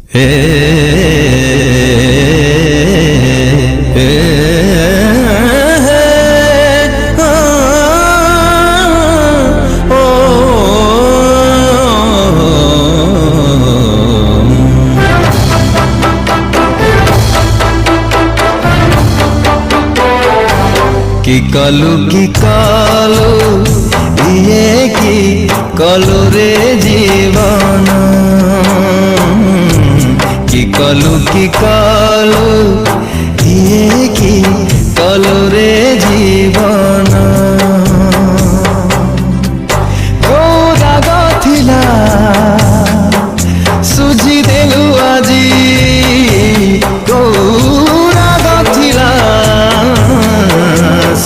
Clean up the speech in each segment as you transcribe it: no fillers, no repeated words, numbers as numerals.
কি কালো ইয়ে কি কালো রে জীবন, কি কালো ইয়ে কি কালো রে জীবন। রাগ থিলা সুঝি দেলু আজি, রাগ থিলা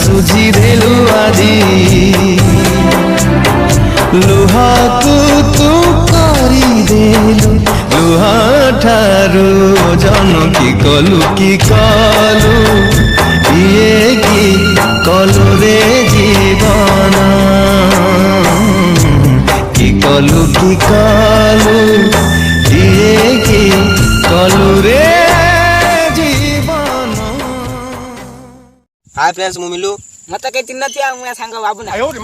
সুঝি দেলু আজি। লুহাকু তু করি দেলু লুহা ঠারু ওজন। কি কলু ইয়ে কি কলু রে জীবন, কি কলু ইয়ে কি কলু রে জীবন। हाय फ्रेंड्स, मु मिलू मत कहीं चिन्ह थिया मैं सांग बाबू ना अपलोड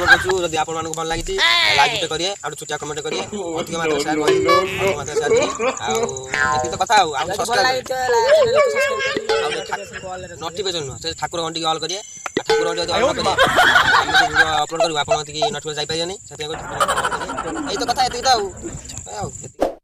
करछु। यदि आपण मानको भल लागिति लाइक टे करिए और छोटा कमेंट करिए, अधिक मात्रा शेयर करिए, मात्रा शेयर करिए। आ एति तो कथा आ सब्सक्राइब नोटिफिकेशन से ठाकुर घंटी ऑल करिए। ठाकुर घंटी ऑल करिए हम वीडियो अपलोड करबो, आपण अति नोटिफिकेशन जाई पाइए नै। सेते एई तो कथा एति तो आ